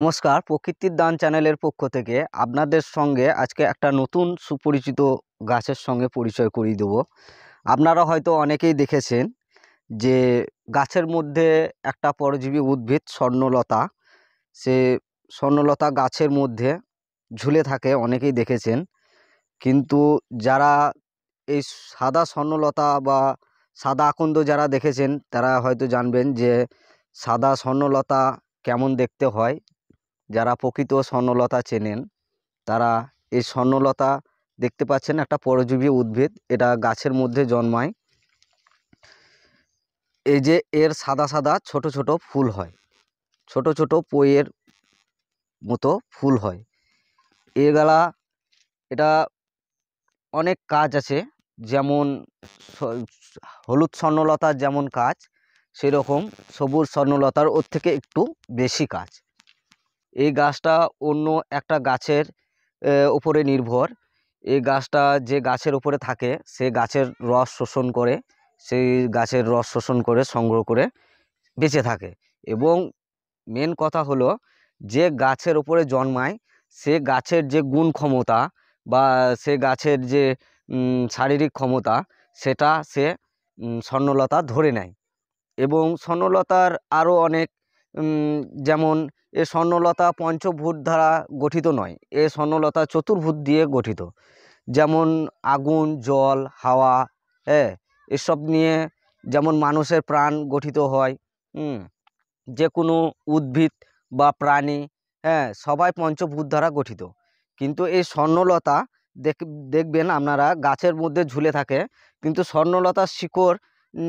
নমস্কার, প্রকৃতির দান চ্যানেলের পক্ষ থেকে আপনাদের সঙ্গে আজকে একটা নতুন সুপরিচিত গাছের সঙ্গে পরিচয় করিয়ে দেব। আপনারা হয়তো অনেকেই দেখেছেন যে গাছের মধ্যে একটা পরজীবী উদ্ভিদ স্বর্ণলতা, সে স্বর্ণলতা গাছের মধ্যে ঝুলে থাকে, অনেকেই দেখেছেন। কিন্তু যারা এই সাদা স্বর্ণলতা বা সাদা আকন্দ যারা দেখেছেন তারা হয়তো জানবেন যে সাদা স্বর্ণলতা কেমন দেখতে হয়। যারা প্রকৃত স্বর্ণলতা চেনেন তারা এই স্বর্ণলতা দেখতে পাচ্ছেন, একটা পরজীবী উদ্ভিদ, এটা গাছের মধ্যে জন্মায়। এই যে এর সাদা সাদা ছোট ছোট ফুল হয়, ছোট ছোট পইয়ের মতো ফুল হয়। এগুলা এটা অনেক কাজ আছে, যেমন হলুদ স্বর্ণলতার যেমন কাজ, সেরকম সবুজ স্বর্ণলতার ওর থেকে একটু বেশি কাজ। এই গাছটা অন্য একটা গাছের উপরে নির্ভর। এই গাছটা যে গাছের উপরে থাকে সে গাছের রস শোষণ করে, সেই গাছের রস শোষণ করে সংগ্রহ করে বেঁচে থাকে। এবং মেন কথা হলো, যে গাছের উপরে জন্মায় সে গাছের যে গুণ ক্ষমতা বা সে গাছের যে শারীরিক ক্ষমতা, সেটা সে স্বর্ণলতা ধরে নেয়। এবং স্বর্ণলতার আরও অনেক যেমন এ স্বর্ণলতা পঞ্চভূত দ্বারা গঠিত নয়, এ স্বর্ণলতা চতুর্ভুত দিয়ে গঠিত। যেমন আগুন, জল, হাওয়া, হ্যাঁ, এসব নিয়ে যেমন মানুষের প্রাণ গঠিত হয়, যে কোনো উদ্ভিদ বা প্রাণী, হ্যাঁ, সবাই পঞ্চভূত দ্বারা গঠিত। কিন্তু এই স্বর্ণলতা দেখবেন আপনারা গাছের মধ্যে ঝুলে থাকে, কিন্তু স্বর্ণলতার শিকড়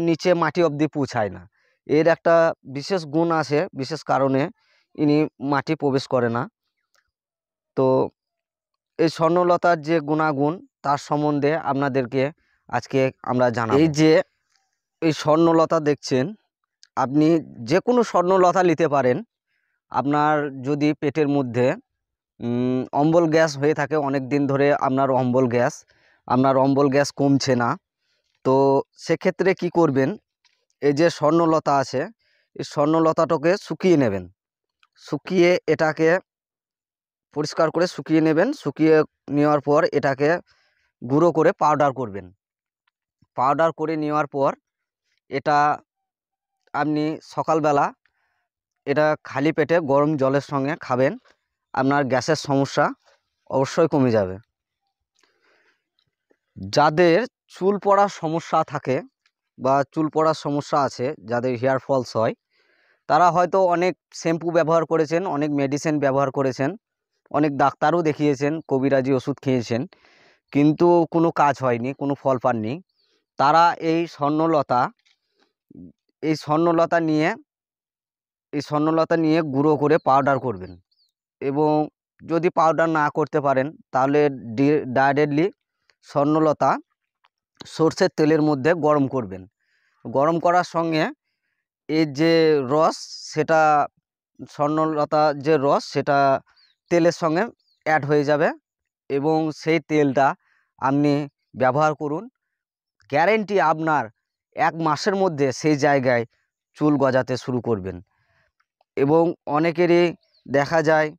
নিচে মাটি অবধি পৌঁছায় না। এর একটা বিশেষ গুণ আছে, বিশেষ কারণে ইনি মাটি প্রবেশ করে না। তো এই স্বর্ণলতার যে গুণাগুণ তার সম্বন্ধে আপনাদেরকে আজকে আমরা জানাবো। এই যে এই স্বর্ণলতা দেখছেন, আপনি যে কোনো স্বর্ণলতা নিতে পারেন। আপনার যদি পেটের মধ্যে অম্বল গ্যাস হয়ে থাকে, অনেক দিন ধরে আপনার অম্বল গ্যাস কমছে না, তো সেক্ষেত্রে কি করবেন, এই যে স্বর্ণলতা আছে, এই স্বর্ণলতাটাকে শুকিয়ে নেবেন। শুকিয়ে এটাকে পরিষ্কার করে শুকিয়ে নেবেন। শুকিয়ে নেওয়ার পর এটাকে গুঁড়ো করে পাউডার করবেন। পাউডার করে নেওয়ার পর এটা আপনি সকালবেলা এটা খালি পেটে গরম জলের সঙ্গে খাবেন, আপনার গ্যাসের সমস্যা অবশ্যই কমে যাবে। যাদের চুল পড়ার সমস্যা থাকে বা চুল পড়ার সমস্যা আছে, যাদের হেয়ার ফলস হয়, তারা হয়তো অনেক শ্যাম্পু ব্যবহার করেছেন, অনেক মেডিসিন ব্যবহার করেছেন, অনেক ডাক্তারও দেখিয়েছেন, কবিরাজি ওষুধ খেয়েছেন, কিন্তু কোনো কাজ হয়নি, কোনো ফল পাননি। তারা এই স্বর্ণলতা নিয়ে গুঁড়ো করে পাউডার করবেন। এবং যদি পাউডার না করতে পারেন তাহলে ডাইরেক্টলি স্বর্ণলতা সর্ষের তেলের মধ্যে গরম করবেন। গরম করার সঙ্গে এর যে রস, সেটা স্বর্ণলতা যে রস সেটা তেলের সঙ্গে অ্যাড হয়ে যাবে, এবং সেই তেলটা আপনি ব্যবহার করুন। গ্যারেন্টি আপনার 1 মাসের মধ্যে সেই জায়গায় চুল গজাতে শুরু করবেন। এবং অনেকেরই দেখা যায়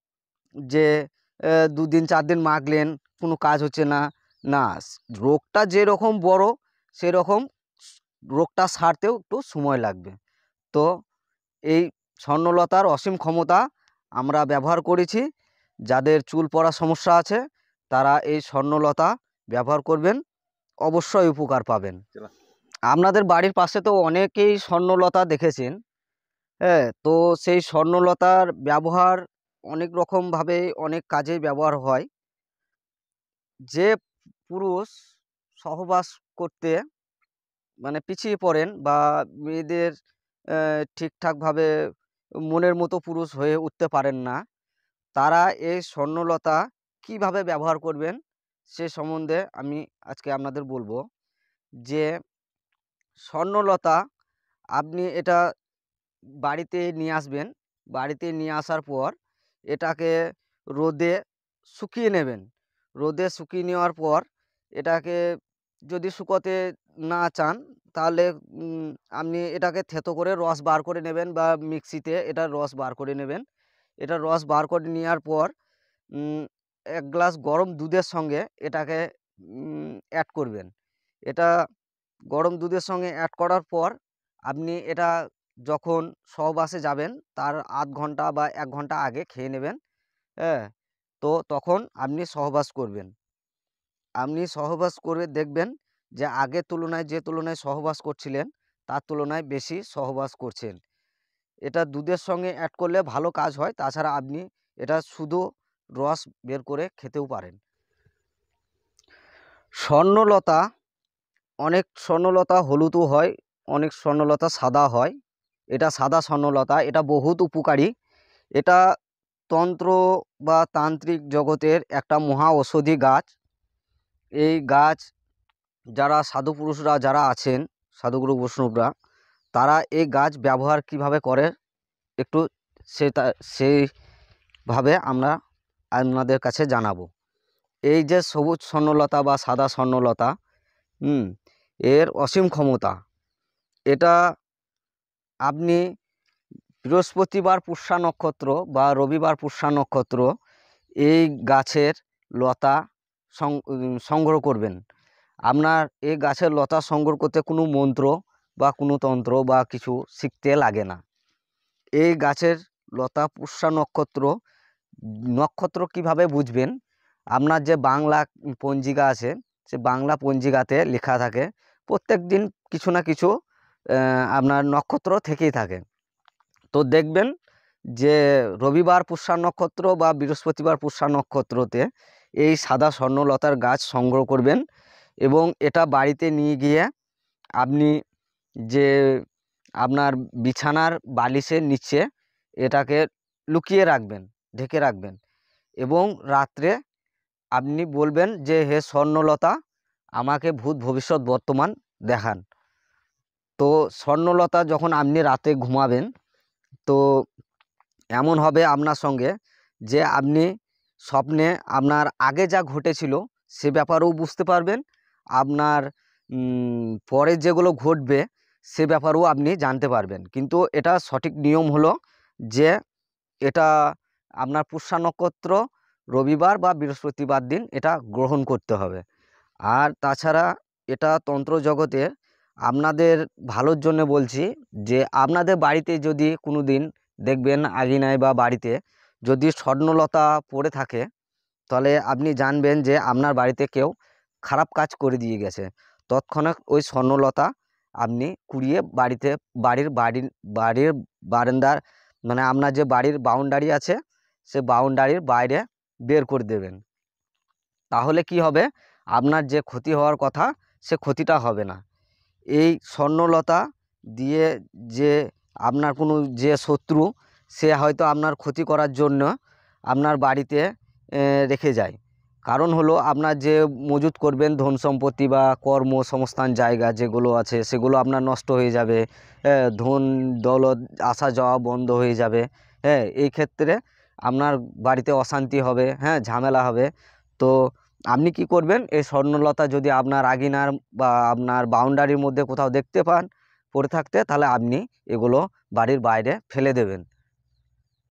যে 2 দিন 4 দিন মাখলেন, কোনো কাজ হচ্ছে না। না, রোগটা যেরকম বড় সেরকম রোগটা সারতেও একটু সময় লাগবে। তো এই স্বর্ণলতার অসীম ক্ষমতা আমরা ব্যবহার করেছি। যাদের চুল পড়ার সমস্যা আছে তারা এই স্বর্ণলতা ব্যবহার করবেন, অবশ্যই উপকার পাবেন। আপনাদের বাড়ির পাশে তো অনেকেই স্বর্ণলতা দেখেছেন, হ্যাঁ, তো সেই স্বর্ণলতার ব্যবহার অনেক রকমভাবে অনেক কাজে ব্যবহার হয়। যে পুরুষ সহবাস করতে মানে পিছিয়ে পড়েন বা মেয়েদের ঠিকঠাকভাবে মনের মতো পুরুষ হয়ে উঠতে পারেন না, তারা এই স্বর্ণলতা কিভাবে ব্যবহার করবেন সে সম্বন্ধে আমি আজকে আপনাদের বলবো। যে স্বর্ণলতা আপনি এটা বাড়িতে নিয়ে আসবেন। বাড়িতে নিয়ে আসার পর এটাকে রোদে শুকিয়ে নেবেন। রোদে শুকিয়ে নেওয়ার পর এটাকে যদি শুকোতে না চান তাহলে আপনি এটাকে থেঁতো করে রস বার করে নেবেন বা মিক্সিতে এটার রস বার করে নেবেন, এটা রস বার করে নেওয়ার পর 1 গ্লাস গরম দুধের সঙ্গে এটাকে অ্যাড করবেন। এটা গরম দুধের সঙ্গে অ্যাড করার পর আপনি এটা যখন সহবাসে যাবেন তার আধ ঘন্টা বা 1 ঘন্টা আগে খেয়ে নেবেন। হ্যাঁ, তো তখন আপনি সহবাস করবেন। আপনি সহবাস করে দেখবেন যে আগের তুলনায় যে তুলনায় সহবাস করছিলেন তার তুলনায় বেশি সহবাস করছেন। এটা দুধের সঙ্গে অ্যাড করলে ভালো কাজ হয়। তাছাড়া আপনি এটা শুধু রস বের করে খেতেও পারেন। স্বর্ণলতা, অনেক স্বর্ণলতা হলুদও হয়, অনেক স্বর্ণলতা সাদা হয়। এটা সাদা স্বর্ণলতা, এটা বহুত উপকারী। এটা তন্ত্র বা তান্ত্রিক জগতের একটা মহা ঔষধি গাছ। এই গাছ যারা সাধু পুরুষরা যারা আছেন, সাধুগুরু বৈষ্ণবরা, তারা এই গাছ ব্যবহার কিভাবে করে একটু সেইভাবে আমরা আপনাদের কাছে জানাবো। এই যে সবুজ স্বর্ণলতা বা সাদা স্বর্ণলতা, এর অসীম ক্ষমতা। এটা আপনি বৃহস্পতিবার পুষ্যা নক্ষত্র বা রবিবার পুষ্যা নক্ষত্র এই গাছের লতা সংগ্রহ করবেন। আপনার এই গাছের লতা সংগ্রহ করতে কোনো মন্ত্র বা কোনো তন্ত্র বা কিছু শিখতে লাগে না। এই গাছের লতা পুষ্যা নক্ষত্র কিভাবে বুঝবেন? আপনার যে বাংলা পঞ্জিকা আছে, সে বাংলা পঞ্জিকাতে লেখা থাকে প্রত্যেক দিন কিছু না কিছু আপনার নক্ষত্র থেকেই থাকে। তো দেখবেন যে রবিবার পুষ্যা নক্ষত্র বা বৃহস্পতিবার পুষ্যা নক্ষত্রতে এই সাদা স্বর্ণলতার গাছ সংগ্রহ করবেন এবং এটা বাড়িতে নিয়ে গিয়ে আপনি যে আপনার বিছানার বালিশের নিচে এটাকে লুকিয়ে রাখবেন, ঢেকে রাখবেন এবং রাত্রে আপনি বলবেন যে হে স্বর্ণলতা, আমাকে ভূত ভবিষ্যৎ বর্তমান দেখান। তো স্বর্ণলতা যখন আপনি রাতে ঘুমাবেন, তো এমন হবে আপনার সঙ্গে যে আপনি স্বপ্নে আপনার আগে যা ঘটেছিল সে ব্যাপারেও বুঝতে পারবেন, আপনার পরে যেগুলো ঘটবে সে ব্যাপারেও আপনি জানতে পারবেন। কিন্তু এটা সঠিক নিয়ম হলো যে এটা আপনার পুষ্যা নক্ষত্র রবিবার বা বৃহস্পতিবার দিন এটা গ্রহণ করতে হবে। আর তাছাড়া এটা তন্ত্র জগতে আপনাদের ভালোর জন্য বলছি যে আপনাদের বাড়িতে যদি কোনো দিন দেখবেন আঙিনায় বা বাড়িতে যদি স্বর্ণলতা পড়ে থাকে, তাহলে আপনি জানবেন যে আপনার বাড়িতে কেউ খারাপ কাজ করে দিয়ে গেছে। তৎক্ষণাৎ ওই স্বর্ণলতা আপনি কুড়িয়ে বাড়ির বারান্দার, মানে আপনার যে বাড়ির বাউন্ডারি আছে সে বাউন্ডারির বাইরে বের করে দেবেন। তাহলে কি হবে, আপনার যে ক্ষতি হওয়ার কথা সে ক্ষতিটা হবে না। এই স্বর্ণলতা দিয়ে যে আপনার কোনো যে শত্রু, সে হয়তো আপনার ক্ষতি করার জন্য আপনার বাড়িতে রেখে যায়। কারণ হলো আপনার যে মজুত করবেন ধন সম্পত্তি বা কর্মসংস্থান জায়গা যেগুলো আছে সেগুলো আপনার নষ্ট হয়ে যাবে, ধন দৌলত আসা যাওয়া বন্ধ হয়ে যাবে। হ্যাঁ, এই ক্ষেত্রে আপনার বাড়িতে অশান্তি হবে, হ্যাঁ, ঝামেলা হবে। তো আপনি কি করবেন, এই স্বর্ণলতা যদি আপনার আঙিনার বা আপনার বাউন্ডারির মধ্যে কোথাও দেখতে পান পড়ে থাকতে, তাহলে আপনি এগুলো বাড়ির বাইরে ফেলে দেবেন।